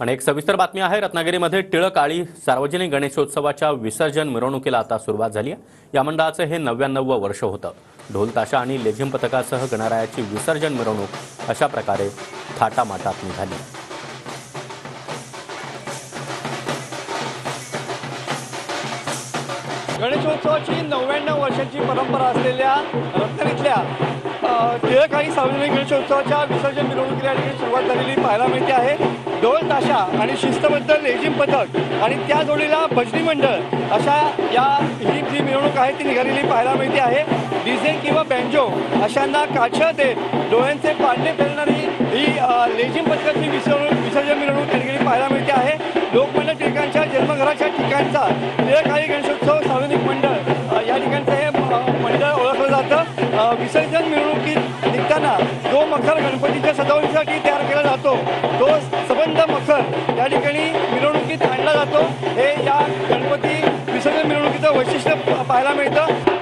आणि एक सविस्तर बातमी आहे। रत्नागिरीमध्ये टिळकाळी सार्वजनिक गणेशोत्सवाच्या विसर्जन मिरवणुकीला आता सुरुवात झाली आहे। या मंडळाचे हे 99वं वर्ष होतं। ढोल ताशा आणि लेझिम पथकासह गणरायाची विसर्जन मिरवणूक अशा प्रकारे थाटामाटात निघाली। गणेशोत्सवाची 99 वर्षांची परंपरा असलेल्या रत्नागिरीतल्या टिळकाळी सार्वजनिक गणेशोत्सवाच्या विसर्जन मिरवणुकीला सुरुवात झालेली पाहायला मिळते आहे। ढोल ताशा आणि शिस्तबद्ध लेझिम पथक आणि त्या जोडीला भजनी मंडळ अशा ही जी मिरवणूक आहे ती निघालेली पाहायला मिळते आहे। डीजे किंवा बँजो अशांना काठ्या देत डोळ्यांचे पाडणे फेरणारी ही लेझिम पथकाची विसर्जन मिरवणूक त्या ठिकाणी पाहायला मिळते आहे। लोकमान्य टिळकांच्या जन्मघराच्या ठिकाणचा टिळकाळी गणेशोत्सव सार्वजनिक मंडळ या ठिकाणचं हे मंडळ ओळखलं जातं। विसर्जन मिरवणुकीत निघताना जो मखर गणपतीच्या सजावटीसाठी तयार केला जातो तो सबंध मखर या ठिकाणी मिरवणुकीत आणला जातो। हे या गणपती विसर्जन मिरवणुकीचं वैशिष्ट्य पाहायला मिळतं।